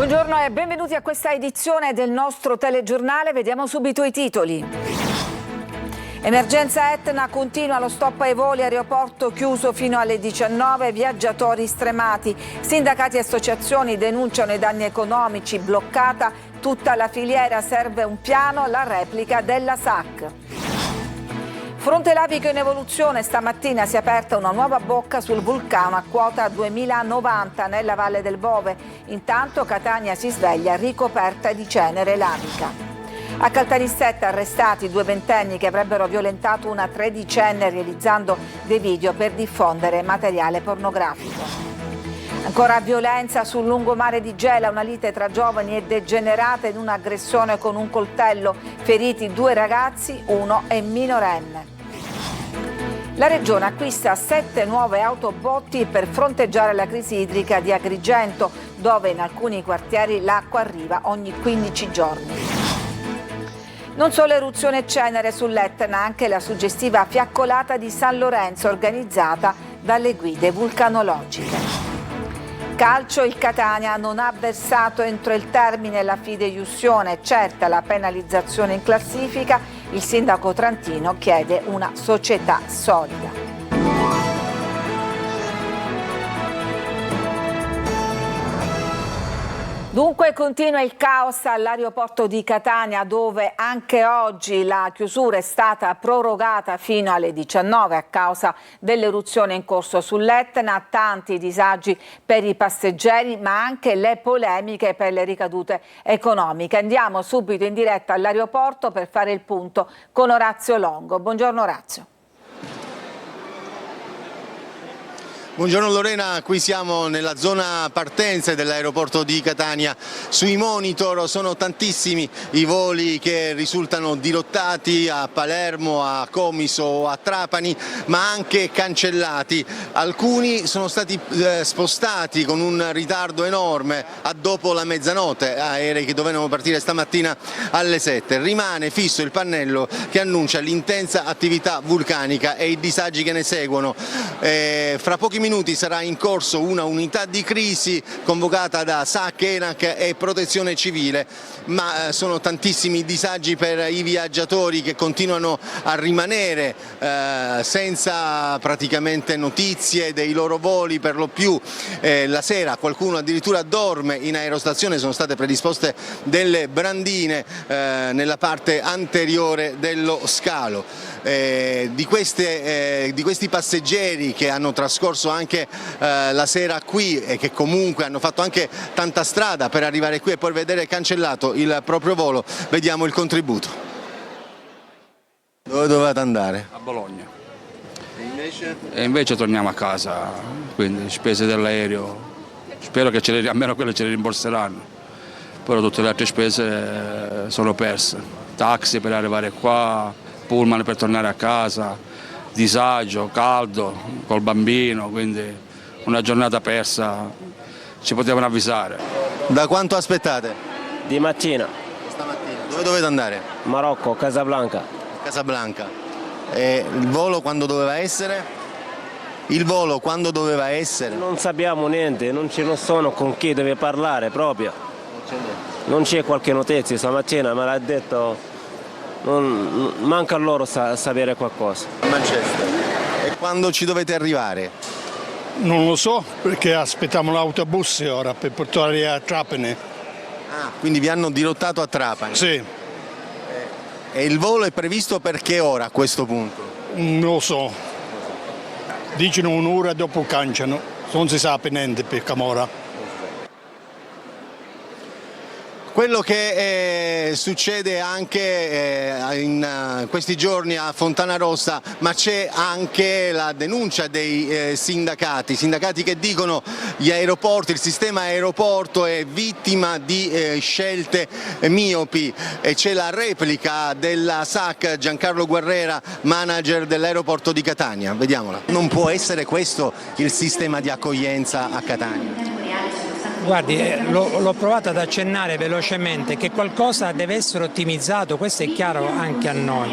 Buongiorno e benvenuti a questa edizione del nostro telegiornale. Vediamo subito i titoli. Emergenza Etna, continua lo stop ai voli, aeroporto chiuso fino alle 19, viaggiatori stremati. Sindacati e associazioni denunciano i danni economici, bloccata tutta la filiera, serve un piano, la replica della SAC. Fronte lavico in evoluzione, stamattina si è aperta una nuova bocca sul vulcano a quota 2090 nella Valle del Bove. Intanto Catania si sveglia ricoperta di cenere lavica. A Caltanissetta arrestati 2 ventenni che avrebbero violentato una tredicenne realizzando dei video per diffondere materiale pornografico. Ancora violenza sul lungomare di Gela, una lite tra giovani è degenerata in un'aggressione con un coltello, feriti 2 ragazzi, uno è minorenne. La Regione acquista 7 nuove autobotti per fronteggiare la crisi idrica di Agrigento, dove in alcuni quartieri l'acqua arriva ogni 15 giorni. Non solo eruzione e cenere sull'Etna, anche la suggestiva fiaccolata di San Lorenzo organizzata dalle guide vulcanologiche. Calcio, il Catania non ha versato entro il termine la fideiussione, certa la penalizzazione in classifica, il sindaco trentino chiede una società solida. Dunque continua il caos all'aeroporto di Catania, dove anche oggi la chiusura è stata prorogata fino alle 19 a causa dell'eruzione in corso sull'Etna, tanti disagi per i passeggeri ma anche le polemiche per le ricadute economiche. Andiamo subito in diretta all'aeroporto per fare il punto con Orazio Longo. Buongiorno Orazio. Buongiorno Lorena, qui siamo nella zona partenze dell'aeroporto di Catania. Sui monitor sono tantissimi i voli che risultano dirottati a Palermo, a Comiso o a Trapani, ma anche cancellati. Alcuni sono stati spostati con un ritardo enorme a dopo la mezzanotte, aerei che dovevano partire stamattina alle 7. Rimane fisso il pannello che annuncia l'intensa attività vulcanica e i disagi che ne seguono. Fra pochi minuti sarà in corso una unità di crisi convocata da SAC, ENAC e Protezione Civile, ma sono tantissimi disagi per i viaggiatori che continuano a rimanere senza praticamente notizie dei loro voli, per lo più la sera qualcuno addirittura dorme in aerostazione. Sono state predisposte delle brandine nella parte anteriore dello scalo. Di questi passeggeri che hanno trascorso anche la sera qui e che comunque hanno fatto anche tanta strada per arrivare qui e poi vedere cancellato il proprio volo, vediamo il contributo. Dove dovete andare? A Bologna. E invece torniamo a casa, quindi spese dell'aereo, spero che almeno quelle ce le rimborseranno, però tutte le altre spese sono perse, taxi per arrivare qua, pullman per tornare a casa, disagio, caldo, col bambino, quindi una giornata persa, ci potevano avvisare. Da quanto aspettate? Di mattina. Stamattina. Dove dovete andare? Marocco, Casablanca. Casablanca. E il volo quando doveva essere? Il volo quando doveva essere? Non sappiamo niente, non sono con chi deve parlare proprio. Non c'è qualche notizia, stamattina me l'ha detto. Manca a loro sapere qualcosa. Manchester. E quando ci dovete arrivare? Non lo so, perché aspettiamo l'autobus ora per portare a Trapani. Ah, quindi vi hanno dirottato a Trapani? Sì. E il volo è previsto per che ora a questo punto? Non lo so. Dicono un'ora dopo canciano. Non si sa niente per Camora. Quello che succede anche in questi giorni a Fontana Rossa, ma c'è anche la denuncia dei sindacati che dicono gli aeroporti, il sistema aeroporto è vittima di scelte miopi, e c'è la replica della SAC, Giancarlo Guerrera, manager dell'aeroporto di Catania. Vediamola. Non può essere questo il sistema di accoglienza a Catania? Guardi, l'ho provato ad accennare velocemente che qualcosa deve essere ottimizzato, questo è chiaro anche a noi.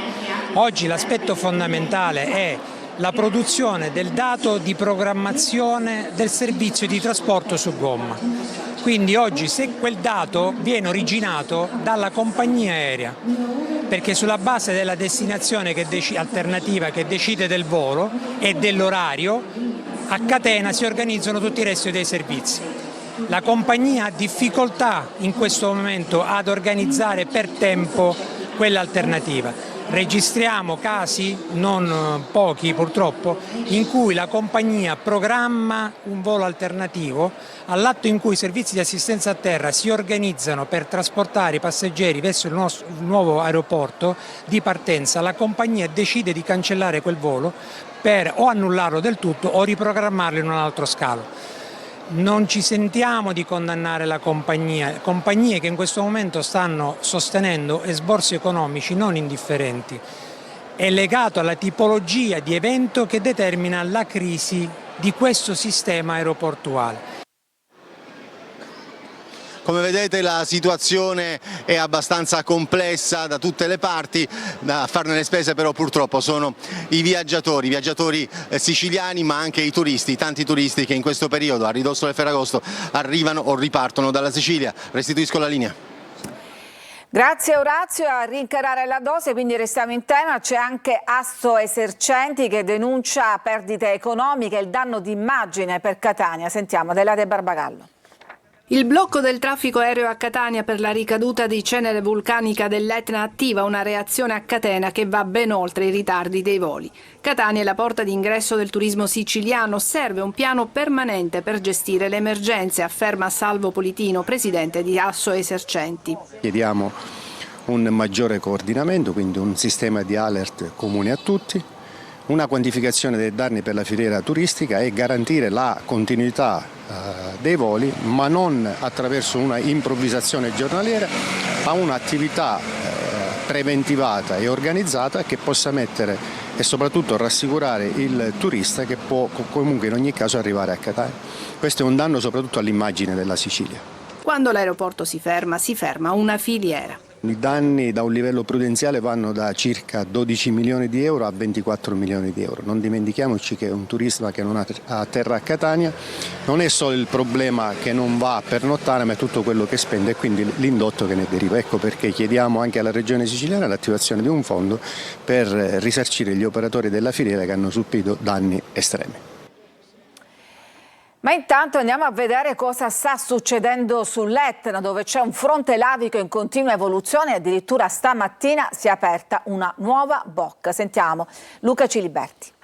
Oggi l'aspetto fondamentale è la produzione del dato di programmazione del servizio di trasporto su gomma. quindi oggi se quel dato viene originato dalla compagnia aerea, perché sulla base della destinazione alternativa che decide del volo e dell'orario, a catena si organizzano tutti i resti dei servizi. La compagnia ha difficoltà in questo momento ad organizzare per tempo quell'alternativa. Registriamo casi, non pochi purtroppo, in cui la compagnia programma un volo alternativo, all'atto in cui i servizi di assistenza a terra si organizzano per trasportare i passeggeri verso il nuovo aeroporto di partenza, la compagnia decide di cancellare quel volo per o annullarlo del tutto o riprogrammarlo in un altro scalo. Non ci sentiamo di condannare la compagnie che in questo momento stanno sostenendo esborsi economici non indifferenti. È legato alla tipologia di evento che determina la crisi di questo sistema aeroportuale. Come vedete la situazione è abbastanza complessa da tutte le parti, a farne le spese però purtroppo sono i viaggiatori siciliani, ma anche i turisti, tanti turisti che in questo periodo a ridosso del Ferragosto arrivano o ripartono dalla Sicilia. Restituisco la linea. Grazie Orazio, a rincarare la dose, quindi restiamo in tema, c'è anche Asso Esercenti che denuncia perdite economiche e il danno d'immagine per Catania. Sentiamo Adelaide Barbagallo. Il blocco del traffico aereo a Catania per la ricaduta di cenere vulcanica dell'Etna attiva una reazione a catena che va ben oltre i ritardi dei voli. Catania è la porta d'ingresso del turismo siciliano, serve un piano permanente per gestire le emergenze, afferma Salvo Politino, presidente di Asso Esercenti. Chiediamo un maggiore coordinamento, quindi un sistema di alert comune a tutti, una quantificazione dei danni per la filiera turistica e garantire la continuità dei voli, ma non attraverso una improvvisazione giornaliera, ma un'attività preventivata e organizzata che possa mettere e soprattutto rassicurare il turista che può comunque in ogni caso arrivare a Catania. Questo è un danno soprattutto all'immagine della Sicilia. Quando l'aeroporto si ferma una filiera. I danni da un livello prudenziale vanno da circa 12 milioni di euro a 24 milioni di euro. Non dimentichiamoci che un turista che non atterra a Catania non è solo il problema che non va a pernottare, ma è tutto quello che spende e quindi l'indotto che ne deriva. Ecco perché chiediamo anche alla Regione Siciliana l'attivazione di un fondo per risarcire gli operatori della filiera che hanno subito danni estremi. Ma intanto andiamo a vedere cosa sta succedendo sull'Etna, dove c'è un fronte lavico in continua evoluzione e addirittura stamattina si è aperta una nuova bocca. Sentiamo Luca Ciliberti.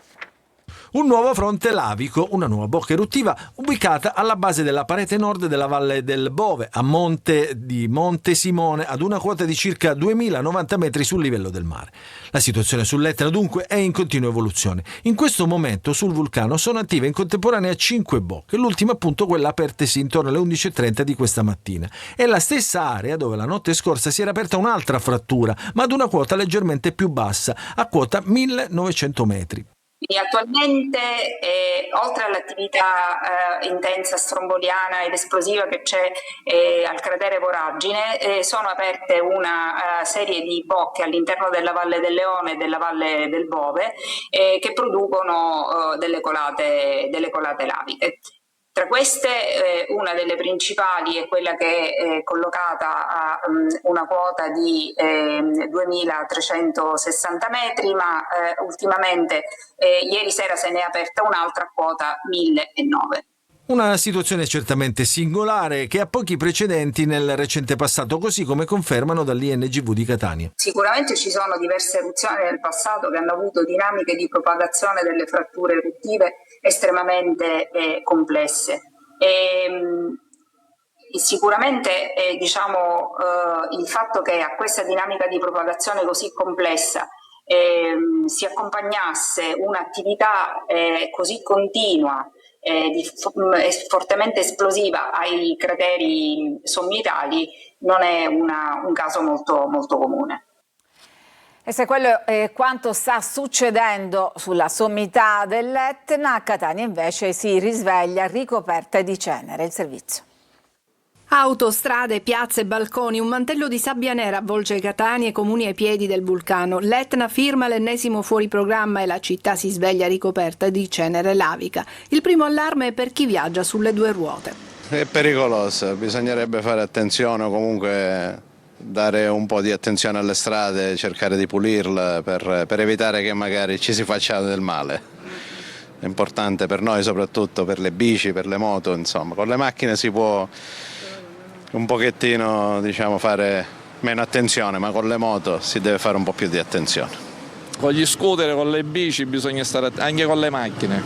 Un nuovo fronte lavico, una nuova bocca eruttiva ubicata alla base della parete nord della Valle del Bove, a monte di Monte Simone, ad una quota di circa 2090 metri sul livello del mare. La situazione sull'Etna dunque è in continua evoluzione. In questo momento sul vulcano sono attive in contemporanea 5 bocche, l'ultima appunto quella apertesi intorno alle 11:30 di questa mattina. È la stessa area dove la notte scorsa si era aperta un'altra frattura, ma ad una quota leggermente più bassa, a quota 1900 metri. Attualmente, oltre all'attività intensa, stromboliana ed esplosiva che c'è al cratere Voragine, sono aperte una serie di bocche all'interno della Valle del Leone e della Valle del Bove che producono delle colate laviche. Tra queste una delle principali è quella che è collocata a una quota di 2360 metri, ma ultimamente ieri sera se ne è aperta un'altra quota 1009. Una situazione certamente singolare che ha pochi precedenti nel recente passato, così come confermano dall'INGV di Catania. Sicuramente ci sono diverse eruzioni nel passato che hanno avuto dinamiche di propagazione delle fratture eruttive estremamente complesse. Sicuramente il fatto che a questa dinamica di propagazione così complessa si accompagnasse un'attività così continua fortemente esplosiva ai crateri sommitali non è un caso molto, molto comune. E se quello è quanto sta succedendo sulla sommità dell'Etna, a Catania invece si risveglia ricoperta di cenere. Il servizio. Autostrade, piazze, balconi, un mantello di sabbia nera avvolge Catania e comuni ai piedi del vulcano. L'Etna firma l'ennesimo fuori programma e la città si sveglia ricoperta di cenere lavica. Il primo allarme è per chi viaggia sulle due ruote. È pericoloso, bisognerebbe fare attenzione o comunque dare un po' di attenzione alle strade, cercare di pulirle per evitare che magari ci si faccia del male. È importante per noi, soprattutto per le bici, per le moto, insomma. Con le macchine si può un pochettino, diciamo, fare meno attenzione, ma con le moto si deve fare un po' più di attenzione. Con gli scooter, con le bici bisogna stare anche con le macchine,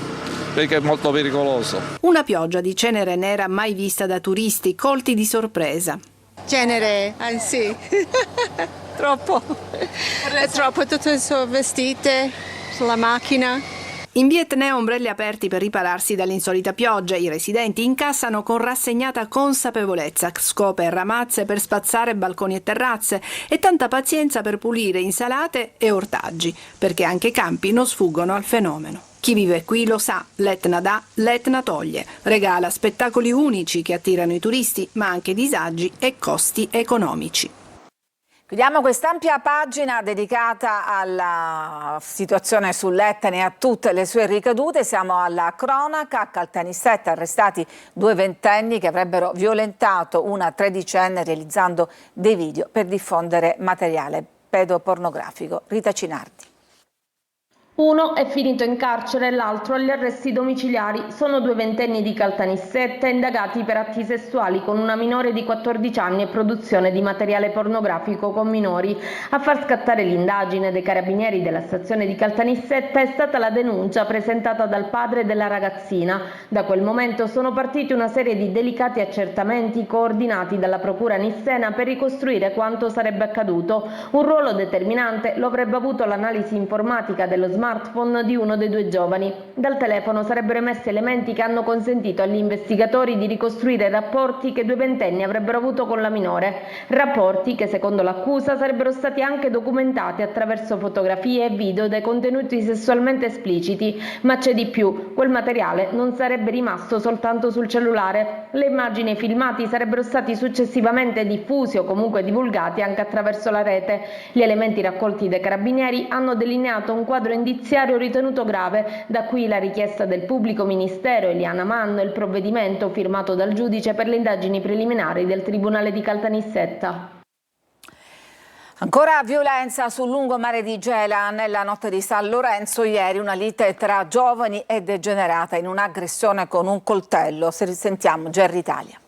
perché è molto pericoloso. Una pioggia di cenere nera mai vista da turisti colti di sorpresa. Cenere, sì, troppo, tutte sono vestite sulla macchina. In Vietnam ombrelli aperti per ripararsi dall'insolita pioggia, i residenti incassano con rassegnata consapevolezza scope e ramazze per spazzare balconi e terrazze e tanta pazienza per pulire insalate e ortaggi, perché anche i campi non sfuggono al fenomeno. Chi vive qui lo sa, l'Etna dà, l'Etna toglie, regala spettacoli unici che attirano i turisti, ma anche disagi e costi economici. Chiudiamo quest'ampia pagina dedicata alla situazione sull'Etna e a tutte le sue ricadute. Siamo alla cronaca. A Caltanissetta arrestati 2 ventenni che avrebbero violentato una tredicenne realizzando dei video per diffondere materiale pedopornografico. Rita Cinardi. Uno è finito in carcere e l'altro agli arresti domiciliari. Sono 2 ventenni di Caltanissetta indagati per atti sessuali con una minore di 14 anni e produzione di materiale pornografico con minori. A far scattare l'indagine dei carabinieri della stazione di Caltanissetta è stata la denuncia presentata dal padre della ragazzina. Da quel momento sono partiti una serie di delicati accertamenti coordinati dalla procura nissena per ricostruire quanto sarebbe accaduto. Un ruolo determinante lo avrebbe avuto l'analisi informatica dello smartphone di uno dei 2 giovani. Dal telefono sarebbero emessi elementi che hanno consentito agli investigatori di ricostruire rapporti che 2 ventenni avrebbero avuto con la minore. Rapporti che, secondo l'accusa, sarebbero stati anche documentati attraverso fotografie e video dai contenuti sessualmente espliciti. Ma c'è di più: quel materiale non sarebbe rimasto soltanto sul cellulare. Le immagini e i filmati sarebbero stati successivamente diffusi o comunque divulgati anche attraverso la rete. Gli elementi raccolti dai carabinieri hanno delineato un quadro indiziario ritenuto grave, da qui la richiesta del pubblico ministero Eliana Manno e il provvedimento firmato dal giudice per le indagini preliminari del Tribunale di Caltanissetta. Ancora violenza sul lungomare di Gela. Nella notte di San Lorenzo ieri una lite tra giovani è degenerata in un'aggressione con un coltello. Se risentiamo Gerry Italia.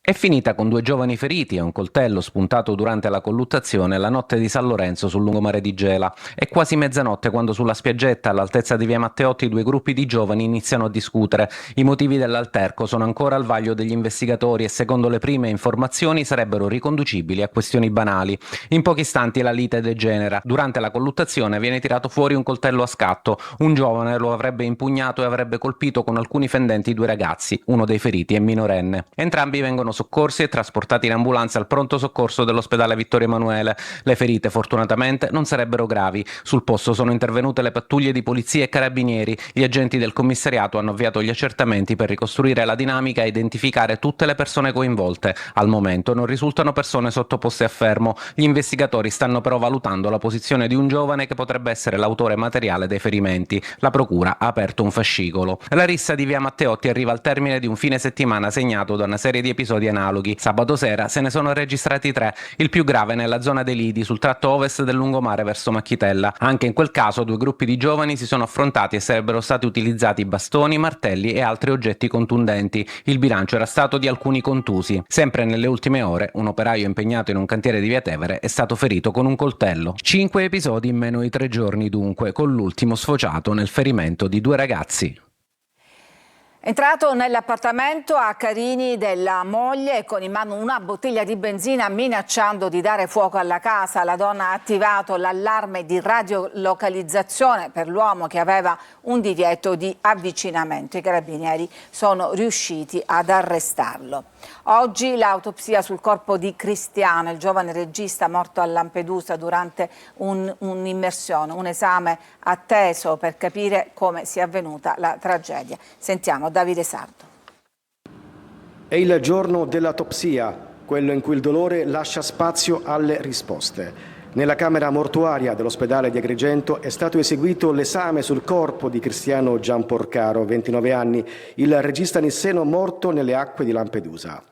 È finita con 2 giovani feriti e un coltello spuntato durante la colluttazione la notte di San Lorenzo sul lungomare di Gela. È quasi mezzanotte quando sulla spiaggetta all'altezza di via Matteotti 2 gruppi di giovani iniziano a discutere. I motivi dell'alterco sono ancora al vaglio degli investigatori e secondo le prime informazioni sarebbero riconducibili a questioni banali. In pochi istanti la lite degenera. Durante la colluttazione viene tirato fuori un coltello a scatto. Un giovane lo avrebbe impugnato e avrebbe colpito con alcuni fendenti 2 ragazzi. Uno dei feriti è minorenne. Entrambi vengono soccorsi e trasportati in ambulanza al pronto soccorso dell'ospedale Vittorio Emanuele. Le ferite fortunatamente non sarebbero gravi. Sul posto sono intervenute le pattuglie di polizia e carabinieri. Gli agenti del commissariato hanno avviato gli accertamenti per ricostruire la dinamica e identificare tutte le persone coinvolte. Al momento non risultano persone sottoposte a fermo. Gli investigatori stanno però valutando la posizione di un giovane che potrebbe essere l'autore materiale dei ferimenti. La procura ha aperto un fascicolo. La rissa di via Matteotti arriva al termine di un fine settimana segnato da una serie di episodi analoghi. Sabato sera se ne sono registrati 3, il più grave nella zona dei Lidi, sul tratto ovest del lungomare verso Macchitella. Anche in quel caso 2 gruppi di giovani si sono affrontati e sarebbero stati utilizzati bastoni, martelli e altri oggetti contundenti. Il bilancio era stato di alcuni contusi. Sempre nelle ultime ore un operaio impegnato in un cantiere di via Tevere è stato ferito con un coltello. 5 episodi in meno di 3 giorni dunque, con l'ultimo sfociato nel ferimento di 2 ragazzi. Entrato nell'appartamento a Carini della moglie con in mano una bottiglia di benzina minacciando di dare fuoco alla casa, la donna ha attivato l'allarme di radiolocalizzazione per l'uomo che aveva un divieto di avvicinamento. I carabinieri sono riusciti ad arrestarlo. Oggi l'autopsia sul corpo di Cristiano, il giovane regista morto a Lampedusa durante un'immersione, un esame atteso per capire come sia avvenuta la tragedia. Sentiamo Davide Sardo. È il giorno dell'autopsia, quello in cui il dolore lascia spazio alle risposte. Nella camera mortuaria dell'ospedale di Agrigento è stato eseguito l'esame sul corpo di Cristiano Giamporcaro, 29 anni, il regista nisseno morto nelle acque di Lampedusa.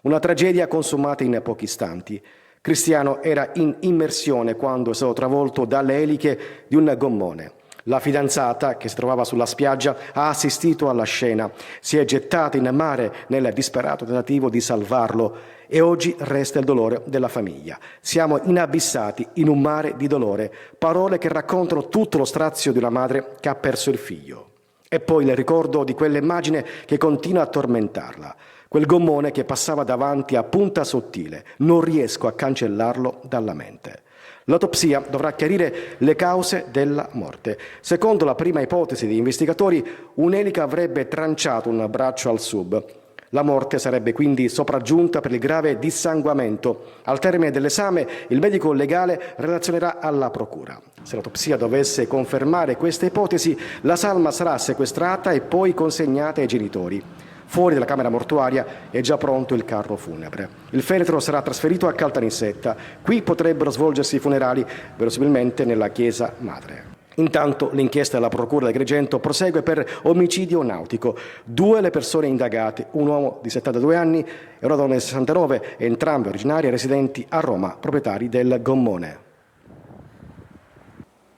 Una tragedia consumata in pochi istanti. Cristiano era in immersione quando è stato travolto dalle eliche di un gommone. La fidanzata, che si trovava sulla spiaggia, ha assistito alla scena, si è gettata in mare nel disperato tentativo di salvarlo e oggi resta il dolore della famiglia. Siamo inabissati in un mare di dolore, parole che raccontano tutto lo strazio di una madre che ha perso il figlio. E poi il ricordo di quell'immagine che continua a tormentarla, quel gommone che passava davanti a punta sottile, non riesco a cancellarlo dalla mente. L'autopsia dovrà chiarire le cause della morte. Secondo la prima ipotesi degli investigatori, un'elica avrebbe tranciato un braccio al sub. La morte sarebbe quindi sopraggiunta per il grave dissanguamento. Al termine dell'esame, il medico legale relazionerà alla procura. Se l'autopsia dovesse confermare questa ipotesi, la salma sarà sequestrata e poi consegnata ai genitori. Fuori dalla camera mortuaria è già pronto il carro funebre. Il feretro sarà trasferito a Caltanissetta. Qui potrebbero svolgersi i funerali, verosimilmente nella chiesa madre. Intanto l'inchiesta della Procura di Agrigento prosegue per omicidio nautico. 2 le persone indagate, un uomo di 72 anni e una donna di 69, entrambe originarie residenti a Roma, proprietari del gommone.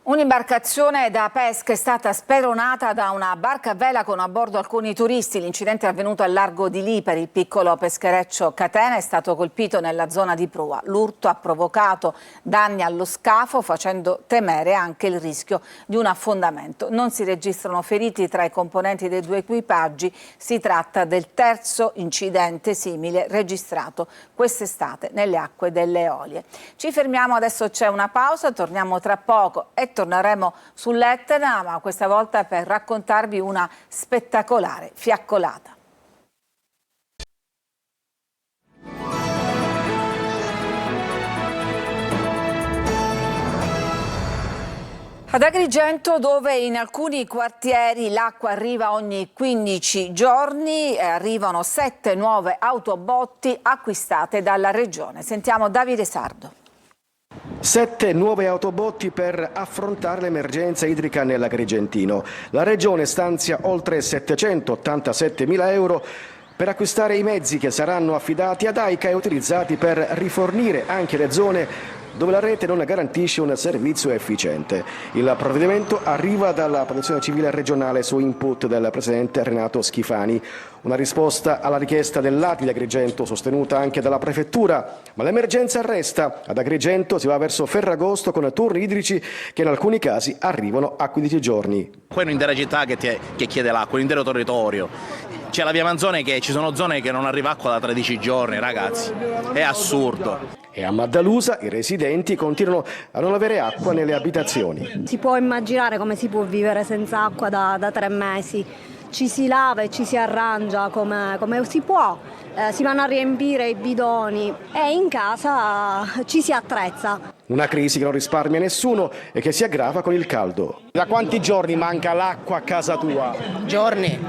Un'imbarcazione da pesca è stata speronata da una barca a vela con a bordo alcuni turisti. L'incidente è avvenuto al largo di Lipari. Il piccolo peschereccio Catena è stato colpito nella zona di prua. L'urto ha provocato danni allo scafo, facendo temere anche il rischio di un affondamento. Non si registrano feriti tra i componenti dei 2 equipaggi. Si tratta del terzo incidente simile registrato quest'estate nelle acque delle Eolie. Ci fermiamo, adesso c'è una pausa, torniamo tra poco e torneremo sull'Etna, ma questa volta per raccontarvi una spettacolare fiaccolata. Ad Agrigento, dove in alcuni quartieri l'acqua arriva ogni 15 giorni, arrivano 7 nuove autobotti acquistate dalla Regione. Sentiamo Davide Sardo. 7 nuove autobotti per affrontare l'emergenza idrica nell'Agrigentino. La Regione stanzia oltre 787.000 euro per acquistare i mezzi che saranno affidati ad AICA e utilizzati per rifornire anche le zone dove la rete non garantisce un servizio efficiente. Il provvedimento arriva dalla Protezione Civile regionale su input del presidente Renato Schifani. Una risposta alla richiesta dell'ATI di Agrigento, sostenuta anche dalla Prefettura. Ma l'emergenza resta. Ad Agrigento si va verso Ferragosto con turni idrici che in alcuni casi arrivano a 15 giorni. Qua è un'intera città che chiede l'acqua, un intero territorio. C'è la via Manzone che ci sono zone che non arriva acqua da 13 giorni, ragazzi. È assurdo. E a Maddalusa i residenti continuano a non avere acqua nelle abitazioni. Si può immaginare come si può vivere senza acqua da 3 mesi. Ci si lava e ci si arrangia come si può, si vanno a riempire i bidoni e in casa ci si attrezza. Una crisi che non risparmia nessuno e che si aggrava con il caldo. Da quanti giorni manca l'acqua a casa tua? Giorni,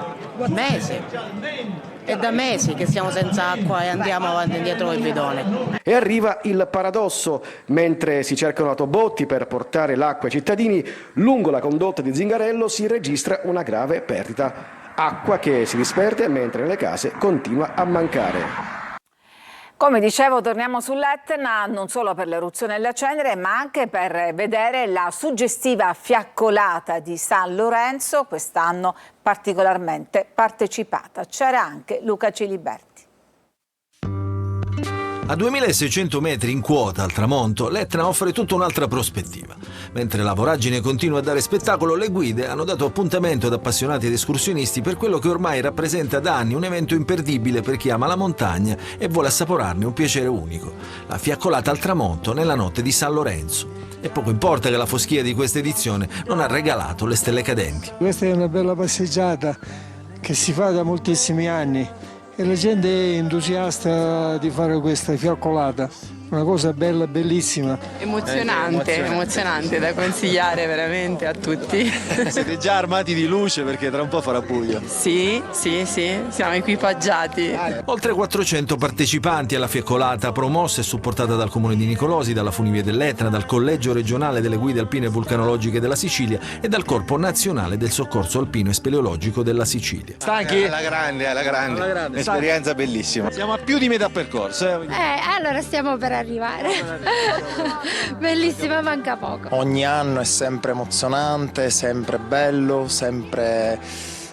mesi. È da mesi che siamo senza acqua e andiamo avanti e indietro con il bidone. E arriva il paradosso. Mentre si cercano autobotti per portare l'acqua ai cittadini, lungo la condotta di Zingarello si registra una grave perdita. Acqua che si disperde mentre nelle case continua a mancare. Come dicevo, torniamo sull'Etna non solo per l'eruzione della cenere, ma anche per vedere la suggestiva fiaccolata di San Lorenzo, quest'anno particolarmente partecipata. C'era anche Luca Ciliberti. A 2600 metri in quota al tramonto, l'Etna offre tutta un'altra prospettiva. Mentre la voragine continua a dare spettacolo, le guide hanno dato appuntamento ad appassionati ed escursionisti per quello che ormai rappresenta da anni un evento imperdibile per chi ama la montagna e vuole assaporarne un piacere unico. La fiaccolata al tramonto nella notte di San Lorenzo. E poco importa che la foschia di questa edizione non ha regalato le stelle cadenti. Questa è una bella passeggiata che si fa da moltissimi anni. E la gente è entusiasta di fare questa fiaccolata una cosa bella, bellissima. Emozionante da consigliare veramente a tutti. Siete già armati di luce perché tra un po' farà buio. Sì, siamo equipaggiati. Oltre 400 partecipanti alla fiaccolata promossa e supportata dal Comune di Nicolosi, dalla Funivia dell'Etna, dal Collegio regionale delle guide alpine e vulcanologiche della Sicilia e dal Corpo nazionale del soccorso alpino e speleologico della Sicilia. Stanchi? Alla grande. Un'esperienza bellissima. Siamo a più di metà percorso. Allora stiamo per arrivare. Bellissima, manca poco. Ogni anno è sempre emozionante, sempre bello, sempre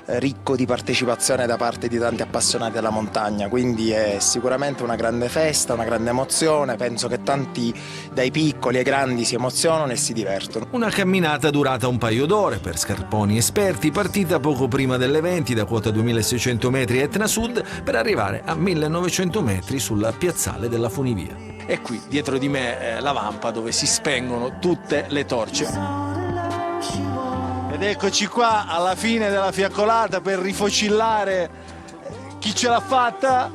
ricco di partecipazione da parte di tanti appassionati della montagna, quindi è sicuramente una grande festa, una grande emozione. Penso che tanti dai piccoli ai grandi si emozionano e si divertono. Una camminata durata un paio d'ore per scarponi esperti, partita poco prima dell'evento da quota 2600 metri Etna Sud per arrivare a 1900 metri sulla piazzale della Funivia. E qui dietro di me la vampa dove si spengono tutte le torce. Ed eccoci qua alla fine della fiaccolata per rifocillare chi ce l'ha fatta.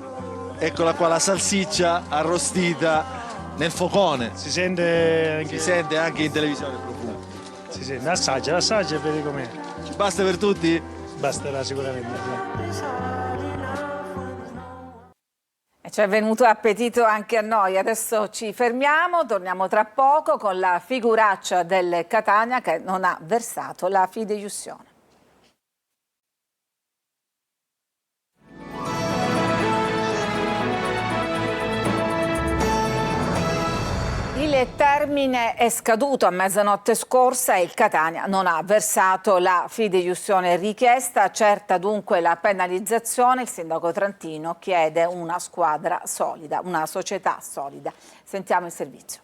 Eccola qua la salsiccia arrostita nel focone. Si sente anche in televisione il profumo. Si sente, assaggia e vedi com'è. Ci basta per tutti? Basterà sicuramente. Ci è venuto appetito anche a noi. Adesso ci fermiamo, torniamo tra poco con la figuraccia del Catania che non ha versato la fideiussione. Il termine è scaduto a mezzanotte scorsa e il Catania non ha versato la fideiussione richiesta. Certa dunque la penalizzazione, il sindaco Trantino chiede una squadra solida, una società solida. Sentiamo il servizio.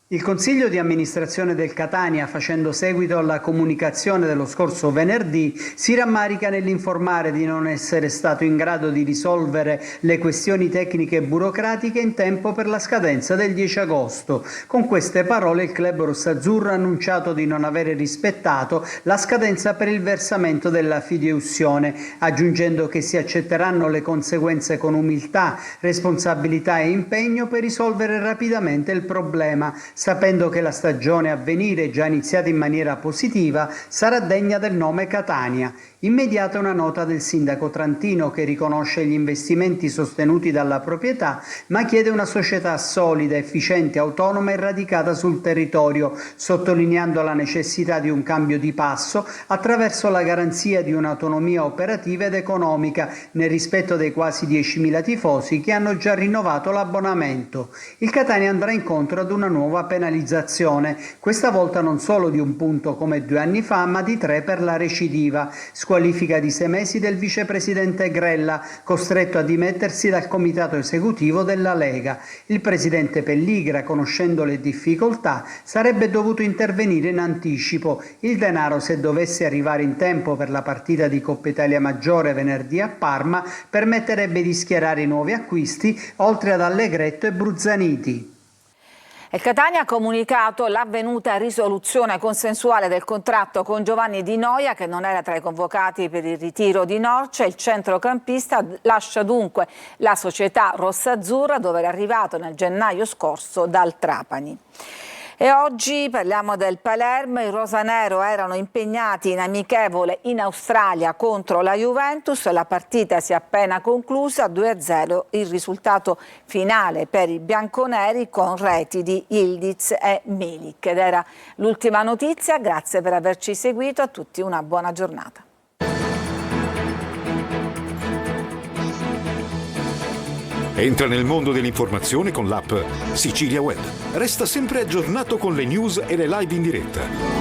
Il Consiglio di amministrazione del Catania, facendo seguito alla comunicazione dello scorso venerdì, si rammarica nell'informare di non essere stato in grado di risolvere le questioni tecniche e burocratiche in tempo per la scadenza del 10 agosto. Con queste parole il club rossazzurro ha annunciato di non avere rispettato la scadenza per il versamento della fideiussione, aggiungendo che si accetteranno le conseguenze con umiltà, responsabilità e impegno per risolvere rapidamente il problema, sapendo che la stagione a venire, già iniziata in maniera positiva, sarà degna del nome Catania. Immediata una nota del sindaco Trantino che riconosce gli investimenti sostenuti dalla proprietà, ma chiede una società solida, efficiente, autonoma e radicata sul territorio, sottolineando la necessità di un cambio di passo attraverso la garanzia di un'autonomia operativa ed economica nel rispetto dei quasi 10.000 tifosi che hanno già rinnovato l'abbonamento. Il Catania andrà incontro ad una nuova penalizzazione, questa volta non solo di un punto come 2 anni fa, ma di 3 per la recidiva. Squalifica di 6 mesi del vicepresidente Grella, costretto a dimettersi dal comitato esecutivo della Lega. Il presidente Pelligra, conoscendo le difficoltà, sarebbe dovuto intervenire in anticipo. Il denaro, se dovesse arrivare in tempo per la partita di Coppa Italia Maggiore venerdì a Parma, permetterebbe di schierare i nuovi acquisti, oltre ad Allegretto e Bruzzaniti. Il Catania ha comunicato l'avvenuta risoluzione consensuale del contratto con Giovanni Di Noia, che non era tra i convocati per il ritiro di Norcia. Il centrocampista lascia dunque la società rossazzurra, dove era arrivato nel gennaio scorso dal Trapani. E oggi parliamo del Palermo. I rosanero erano impegnati in amichevole in Australia contro la Juventus. La partita si è appena conclusa, 2-0 il risultato finale per i bianconeri, con reti di Ildiz e Milik. Ed era l'ultima notizia. Grazie per averci seguito, a tutti una buona giornata. Entra nel mondo dell'informazione con l'app Sicilia Web. Resta sempre aggiornato con le news e le live in diretta.